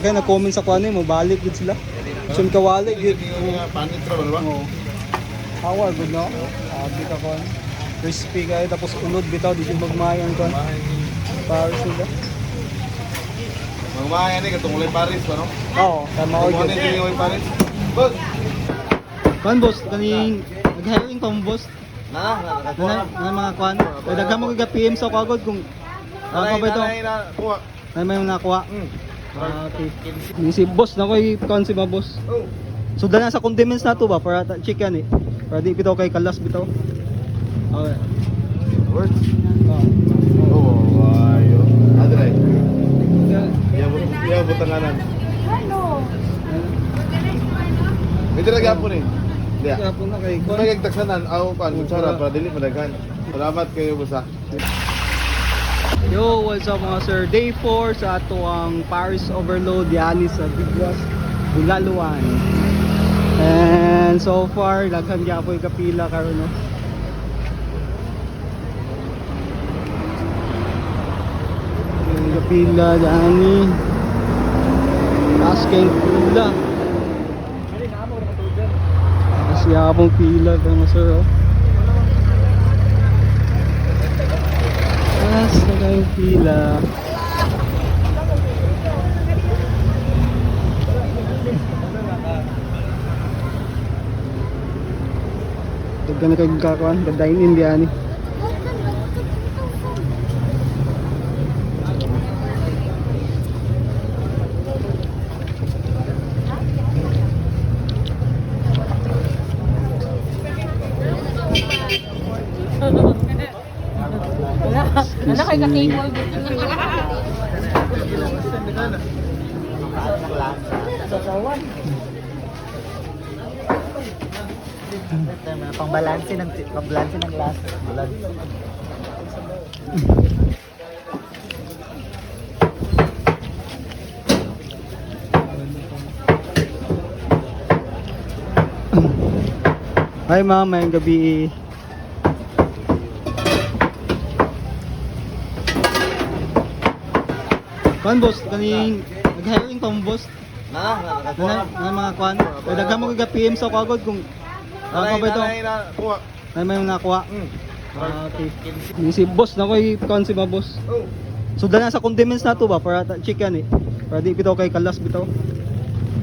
Kaya nag-comment sa kuan mo, balik gid sila. Sun kawali gid. Panit ra ba? Oo. Power good no. Abi ka kon. Crispy kayo tapos unod bitaw di siya magmayan kon. Paris sila. Magmahaya ni katong ulay Paris pa no? Oo, tama Ano ko. ni ulay Paris? Boss. Kan boss kaning nag-hiring pa mo boss. Na Mga kuan. Kaya daghan mo kay PM sa kagod kung ako ba ito? Kuha. Ay may nakuha. Okay. Si boss na koy kuan si ba boss. Oh. So dala sa condiments na to ba para check yan eh. Para di bitaw kay kalas bitaw. Okay. Words. Oh. Oh, ayo. Adre. Ya butanganan. Hello. Ito lagi apo ni. Dia. Kaya po na kay Kung nagtagsanan aw kan kutsara para dili madaghan. Salamat kayo boss. Yo, what's up mga sir? Day 4 sa ato ang Paris Overload yani sa Bigwas, Bulaluan. And so far, daghan gyapon kapila karon no. Yung kapila yani. Asking pila. Kasi yapong pila mga sir oh. Sa kayong pila. Daghan na kayong kakuan, gadain indiani. Wala kay ka-table. Pangbalanse ng last bulan. Hi ma'am, mayang gabi. Kan boss, kaning nag-hiring pa mo boss. Na Mga kuan. Kaya daghan mo kay PM sa kagod kung ako ba ito? Kuha. Ay may nakuha. Okay. Si boss na koy kuan si ba boss. Oh. So dala sa condiments na to ba para check yan eh. Para di bitaw kay kalas bitaw.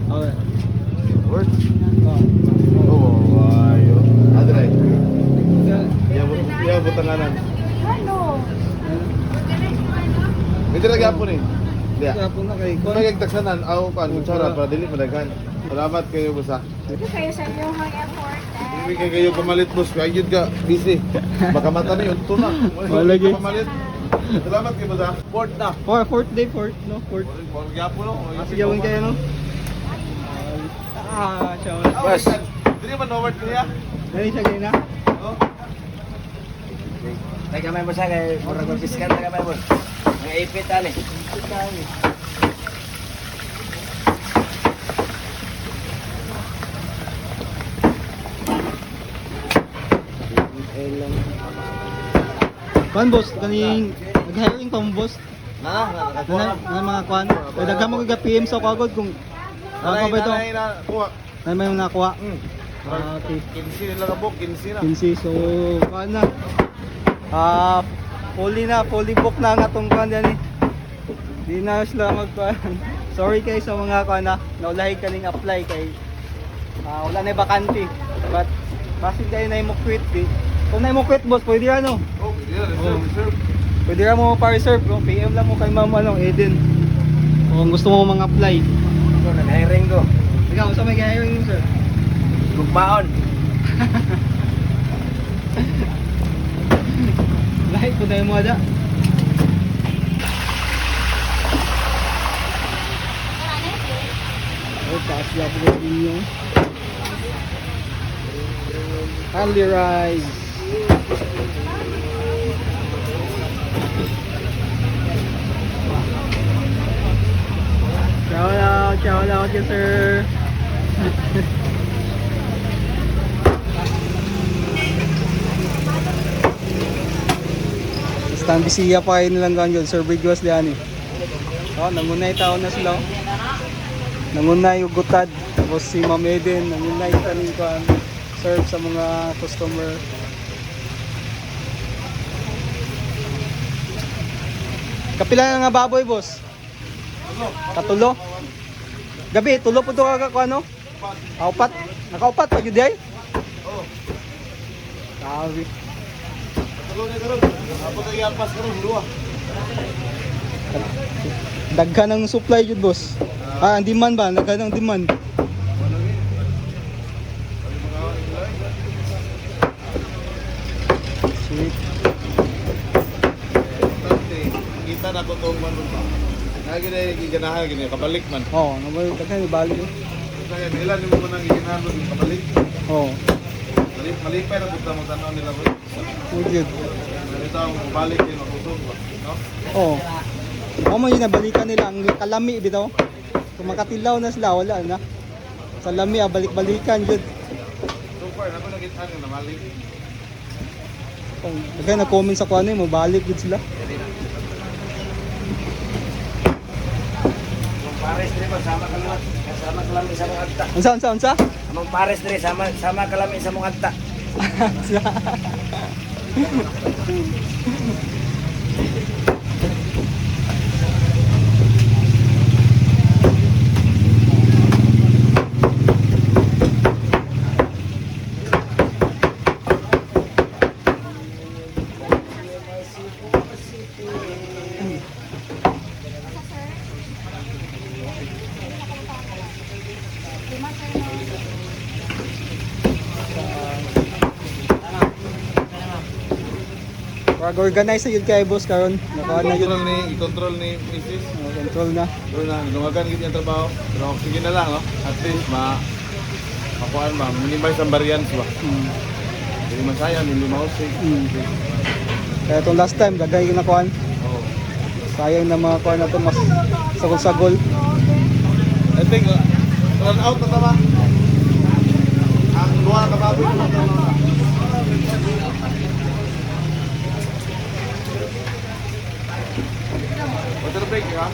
Okay. Words. Oh. Oh, ayo. Adre. Ya butanganan. Hello. Ito lagi apo ni. Dia. Kaya po na kay Kung nagtagsanan aw kan kutsara para dili madaghan. Salamat kayo boss. Hindi kayo sa inyong effort. Hindi kayo pamalit boss. Kaya ka busy. Baka mata ni unto na. Wala lagi. Pamalit. Salamat kayo boss. Port na. Fourth day, no? Fourth. Gapo no. Sige, gawin kayo no? Ciao. Boss. Dili man over niya. Dali siya kayo na? Oh. May kamay mo sa kay murag mag-discount na kamay mo. Mga ipit ali. Kuan boss, kaning nag-hiring pa mo boss. Na Mga kuan. Kaya daghan mo kay PM sa kagod kung ako ba ito? Kuha. Ay may nakuha. Okay. 15 nila ka book, 15 na. Kinsi, so kuan na. Fully book na nga tong kuan yan eh. Di na sila magkuan. Sorry kay sa mga kuan na naulahi kaning apply kay wala na bakante. But basit kayo na mo quit di. Kung na mo quit boss, pwede ano? Oh, yeah, reserve. Pwede ra mo pa-reserve, no? PM lang mo kay Ma'am Eden. Kung gusto mo mga apply. Ko nag-hiring ko. Ikaw, sa may hiring mo, sir? Gugmaon. Lahat po tayo mo ada. Oh, taas lang po ninyo. Only rice. Shout out you, sir. Stand bisiya pa kayo nilang ganyan, Sir Bigwas Liani. Oh, nangunay taon na sila. nangunay yung gutad. Tapos si Ma'am Eden, nangunay kaning kuan serve sa mga customer. Kapila nga baboy, boss? Katulo. Gabi, tulo po ito ka ano? Kaupat. Nakaupat pa yun day? Oo. Sabi. Tulo na karon. Apo kay yapas karon duwa. Daghan ng supply yun, boss. Ang demand ba? Daghan ng demand. Sweet. Kita na ko tong man ba. Lagi na giganahan gini kabalik man. Oo, daghan yung bali. Kaya nila ni mo nang giganahan mo kabalik. Oo. Malipay na kita mo tanaw nila mo. Good. Ito ang balik din makusog ba, no? Oo. O mo yun, nabalikan nila ang kalami bitaw. Kung makatilaw na sila, wala na. Sa lami, balik-balikan yun. So far, nato nakita nga na malik. Kaya na-comment sa kuano mo, balik yun sila. Among pares dire ba sama kalami sa mong agta. Unsa? Among pares dire sama kalami sa mong agta. Pag-organize yun kay boss karon. Nakuha na yun. I-control ni Mrs. Control na. Doon na, lumagan gid yung trabaho. Pero sige na lang, no? At least makuhaan ba, minimize ang variance ba? Hindi masayang, hindi mausig. Kaya itong last time, dagay yung nakuha. Oo. Sayang na mga kuha na ito, mas sagol-sagol. I think, run out na tama. Ang luha na kababoy na tama. Water break, ha?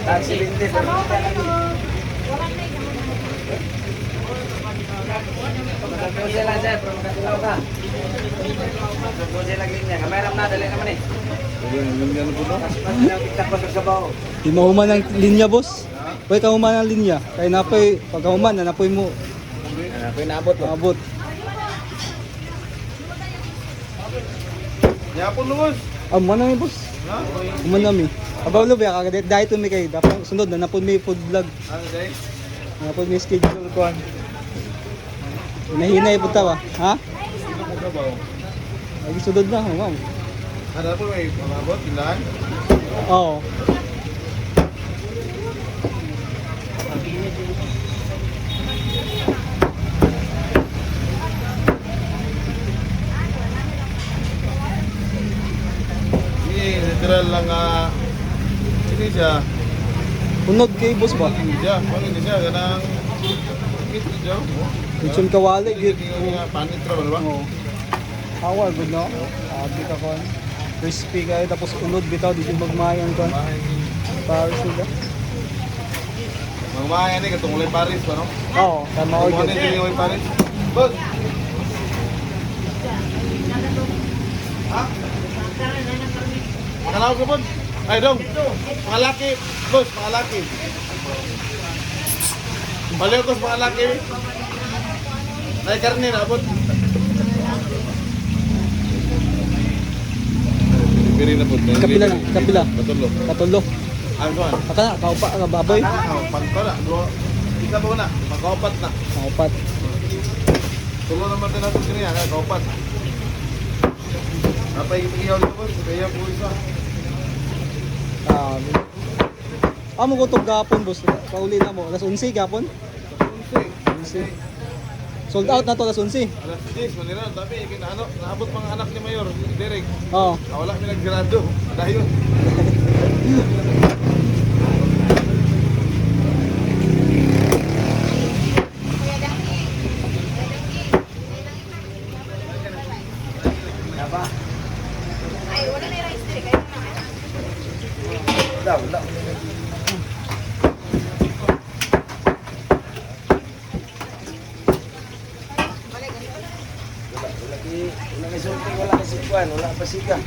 Taxi binte pero Pagkakose lang dyan, pero magkatilaw ka. Pagkakose lang linya, kameram na, dali naman eh. Yung gano'n po, no? Mas pinag-tiktak pa sa sabaw. Di mahuman ng linya, boss. Pwede ka human ng linya. Kaya napoy, pagka human, napoy mo. Ano, pinabot mo. Abot. Yapon lumos. Man namin, boss. Ha? Human namin. Abaw lo ba, kagalit dahil ito may kayo. Dapat sunod na, napod may food vlog. Ano, day? Napod may schedule ko. Hinahinay po tawa. Ha? Sino mo trabaho? Lagi sunod na, wow. Ano po may pamabot, tindahan? Oo. Literal lang ini siya. Unod kay boss ba? Siya, pang ini siya ganang kit siya. Kitchen kawali, git. Panit ra ba? Oo. Power, good no? Abi ka kon. Crispy kayo, tapos unod bitaw, di yung magmayang kon. Paris nila. Magmaya ni katong ulay Paris ba no? Oo, tama ko Ano yun. ni ulay Paris? Boss. Ha? Makalaw ko pod. Ay dong. Mga laki, boss, mga laki. Baliw ko sa mga laki. Ay karne na abot. Biri na pod. Kapila na, kapila. Katulo. Katulo. Ang kuan. Aka na, kaupa nga baboy. Pagko na. Isa pa na. Magkaupat na. Kaupat. Tulo naman din natin kaniya. Kaupat. Napay iyaw dito boss. Kaya po isa. Amo ko itong gapon, boss. Pauli na mo. Alas 11 gapon. 11. Sold out na to, alas 11. Alas 10, manira. Tapi, ano, naabot mga anak ni Mayor. Derek. Oo. Wala kami naggrado. Dayon. Wala. Wala kay sulti, wala kay sikwan, wala pa siga.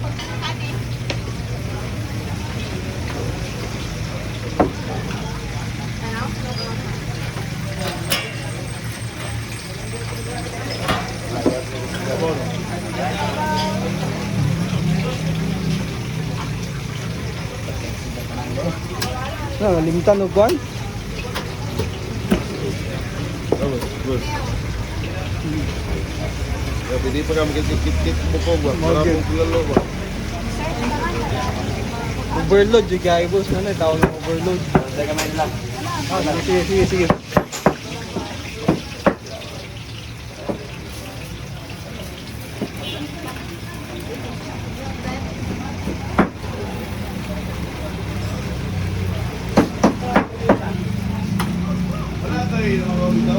Limtan o buwan. Oh, good. Ya, pwede pa ka magkikit-kit bukog ba? Para Okay. mong kilalo ba? Overload yung guy boss na na. Tawag ng overload. Hindi ka lang. Sige. Wala tayo yung mga dito.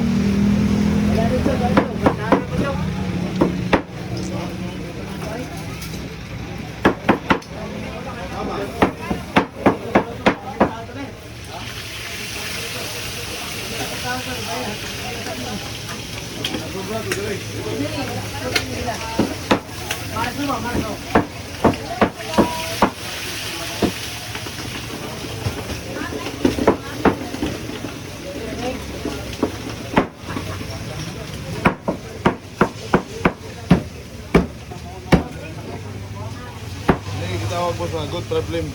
Hindi kita tawag po sa good problem.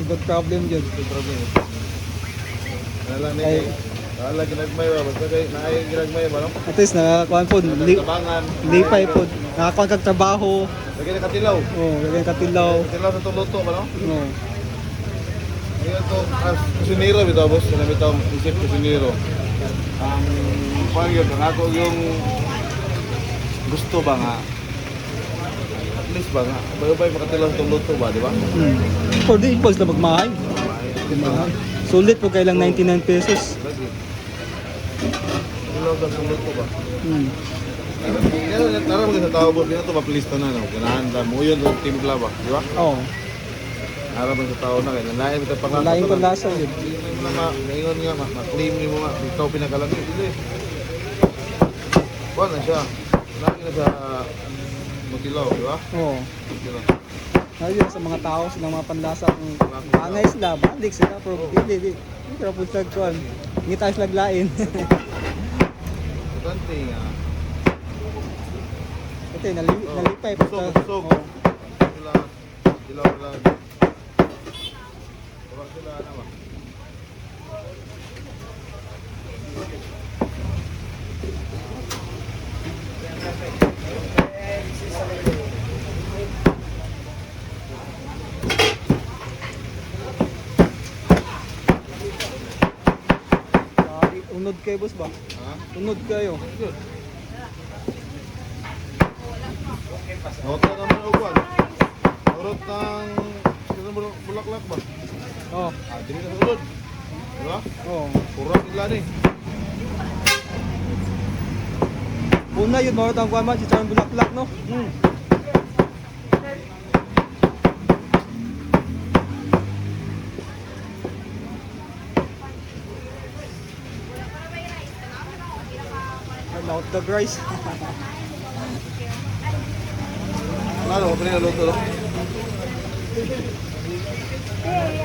Good problem yun. Good problem. Wala na Ay. kay. Wala ginagmay ba? Basta kay naay ginagmay ba no? At least nakakuan po. Tabangan. Lipay po. Nakakuan kag trabaho. Lagi na katilaw. Oh, lagyan katilaw. Katilaw sa tuluto ba no? Oh. Ngayon to, as kusinero bitaw boss, sila bitaw isip kusinero. Ang paano yun, ang ako yung gusto ba nga, at least ba nga, bay-bay makatilaw sa luto ba, di ba? For the impulse na magmahal. Magmahal. Sulit po kailang 99 pesos. Lagi. Katilaw sa luto ba? Kaya tara mga sa tao boss, dito mapilista na, no? Ganahan ta mo yun, timpla ba, di ba? Oo. Harap sa tao na, kaya nalain ito pang Lain pa lasa yun. Hindi mo na ngayon nga, ma-claim mo nga, ikaw pinakalang hindi. Buwan na siya. Lagi na sa Mutilaw, di ba? Oo. Mutilaw. Ayun sa mga tao silang mga panlasa kung angay sila, balik sila, pero hindi. Pero po sa kuan. Hindi tayo sila lain. Importante nga. Ito, nalipay po sa... Busog. Oo. Sila wala. Wala sila na ba? Unod kayo, boss ba? Ha? Unod kayo. Good. Nota naman o buwan. Urot ng... Bulaklak ba? Oo. Ah, dili na sa ulod. Di ba? Oo. Kurang nila ni. Una yun, mawat ang kuan man, si Charm Bulaklak, no? Out the rice. Ano, kapag nilaluto lang?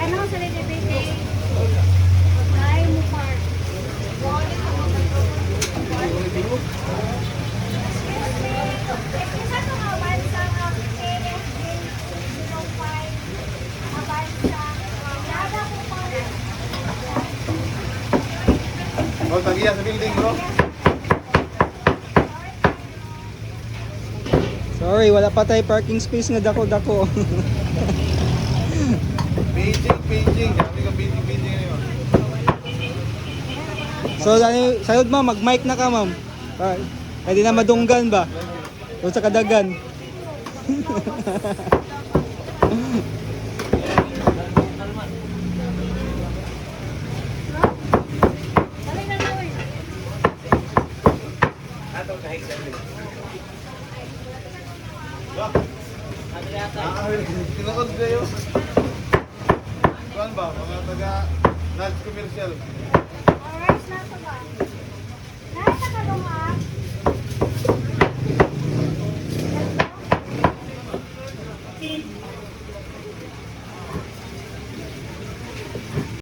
Ano sa Lilibete? Ay, Mupar. Isa to nga, bansa nga, KSJ05, bansa, nada ko pa. Oh, tagiya sa building, bro. Sorry, wala pa tayo parking space nga dako-dako. Paging. Kami ka paging ngayon. So, sayod ma'am, mag-mic na ka ma'am. Kaya di na madunggan ba? O sa kadagan. Dali na lang, eh. Tinakot kayo. kuan ba, mga taga Nudge Commercial. Orange na ito ba? Nasa ka ba ma?